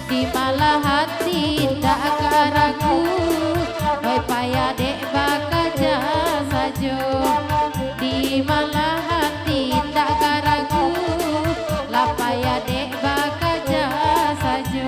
di malah hati tak ragu, oi payah dek bakaja sajo. Di malah hati tak ragu, lah payah dek bakaja sajo.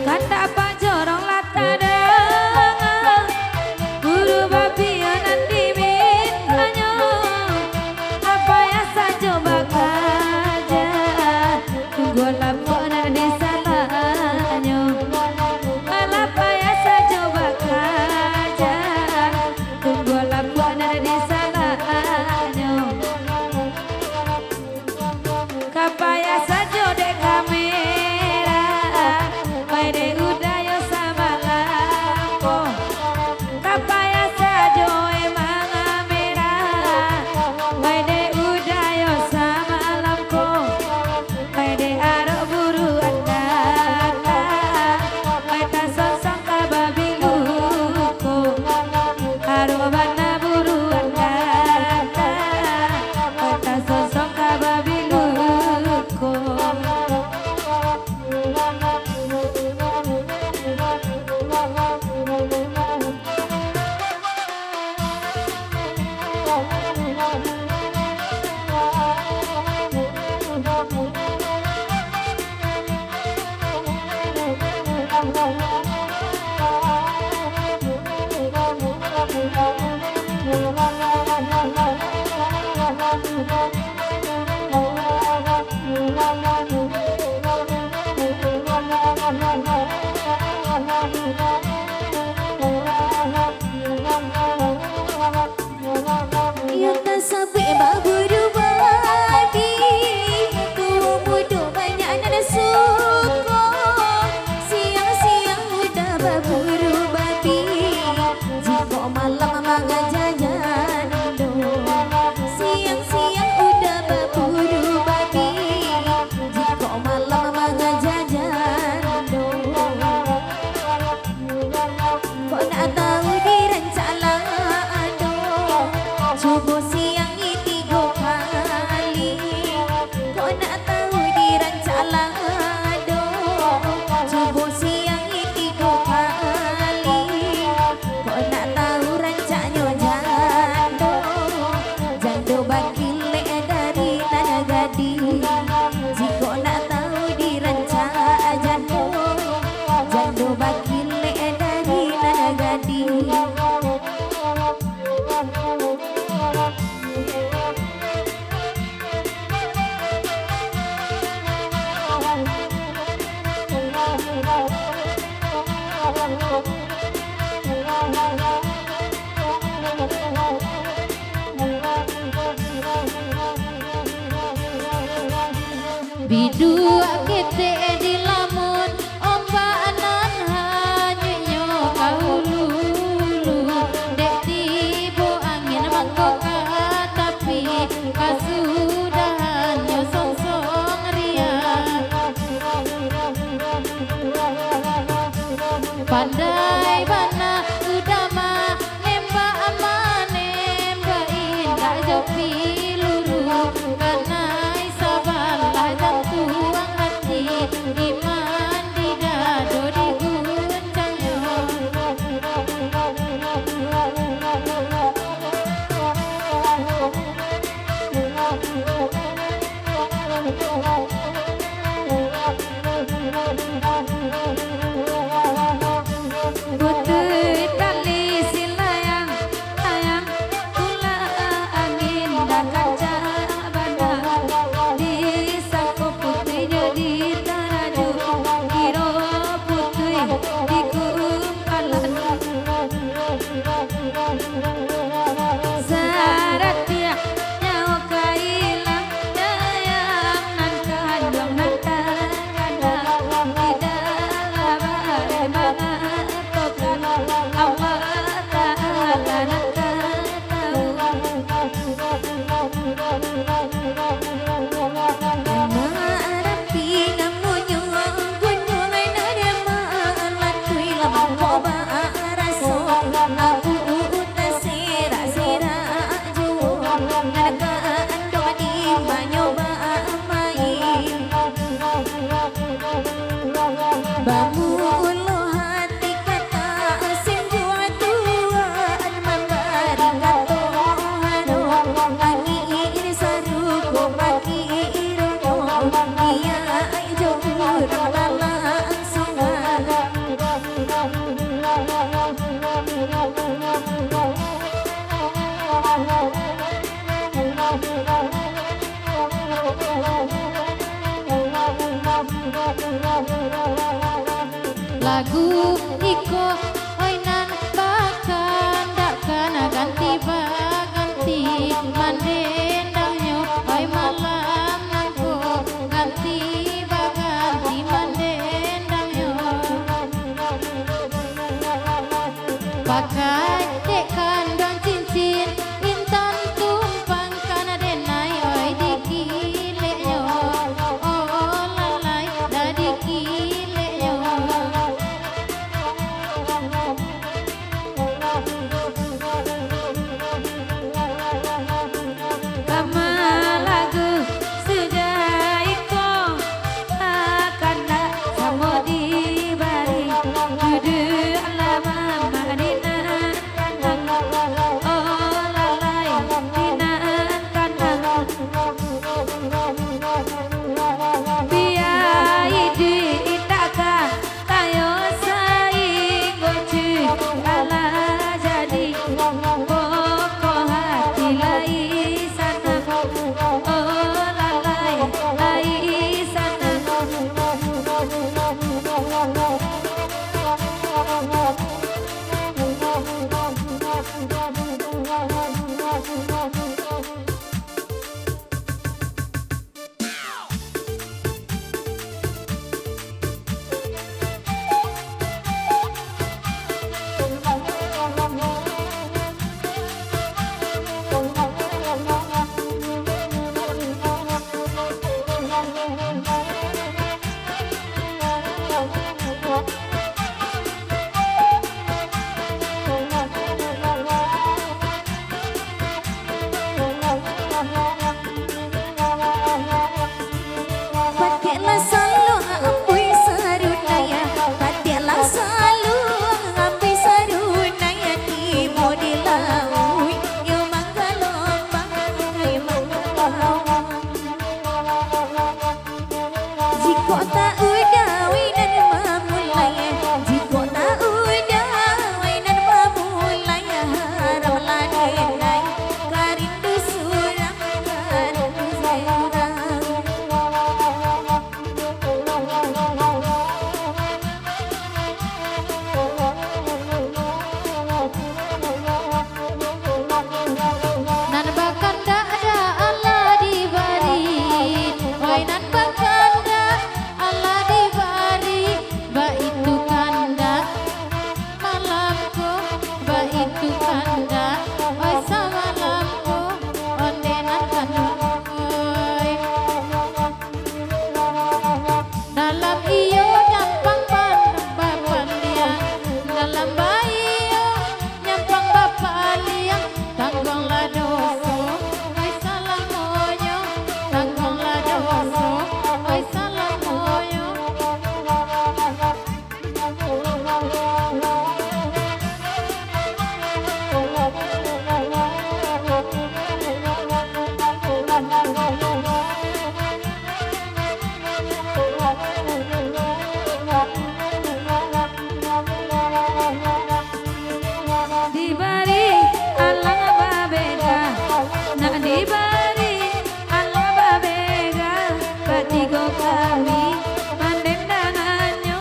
Kanda apa jorong latada buru babi nanti mintanya apa ya saja bakaja tunggu lapor di salahnya apa ya saja bakaja tunggu lapor di salahnya kapaya saja dek kami de udayo sama lampo kapaya sajo emang merah mai de udayo sama lampo mai de aro buru andata mai ta sosok kababiluko aro bana buru andata mai ta sosok kababiluko. Yang tak sampai baburu babi, tua muda banyak nada suko. Siang-siang muda baburu babi, jika malam makan jajan do. Siang-siang muda baburu babi, jika malam makan jajan do. Kau nak tahu direncana do, coba siang ini 3 kali. Kau nak tahu direncana do, coba siang ini 3 kali. Kau nak tahu rancanya jando bakile dari nana gadi. Jika nak tahu direncana jando bakile dari nana gadi. Bidua kete di lamun ombak nan hanyunya kahulu dek tibo angin mangkoka tapi kasudahannya song-song ria pandai bana udama nembak ama nembain tak jopi luru kanai sabalah jantuang hati iman di dado diguncangnya. pakai dek kandang cincin intan tumpang kana denai oi dikileknya oh lalai dah dikileknya kama lagu sudah iko akan tak sama dibari kudu alama madinah oh lalai dinaan kandang biai di itaka tayo saing gocu ala jadi pokok hati lai sana oh lalai lai sana Patialah selalu ambil sarunaya Patialah selalu ambil sarunaya Di modilau Yo manggalomba Yo manggalomba Jika tak udah Winan mamulaya Jika tak udah Winan mamulaya Haram ladenai Karindu surang Karindu surang nan bakanda ada Allah dibari oi nan bakanda Allah dibari ba itu kanda malamku ba itu kanda oi samalamku ondenan kanda oi dalam iyo nyampang bapak dia dalam bayo nyampang bapak dia tanggunglah dosa oi salam moyo tanggunglah dosa oi salam moyo dibari Allah babega nak dibari Allah babega katigo kami pandendanganyo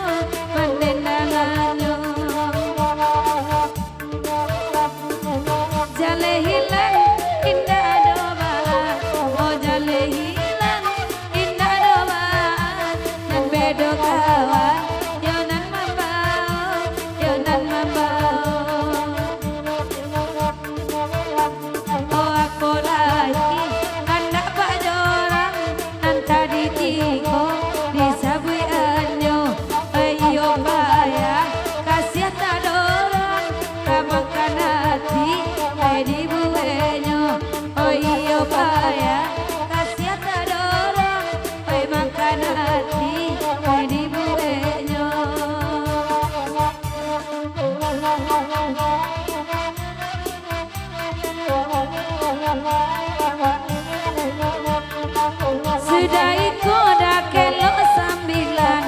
jale hilang indah doa oh jale hilang indah doa nan bedo kawan yo nan mambao oh aku lagi anak pak jorang nan tadi tiko disabui anyo ayo baya kasih tak dorong kamakan hati di buenyo oh iyo baya kasih tak dorong makan hati di buenyo sudah iko dah kelok sambilan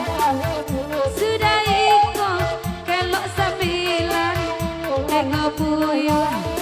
sudah iko kelok sambilan ego puyuh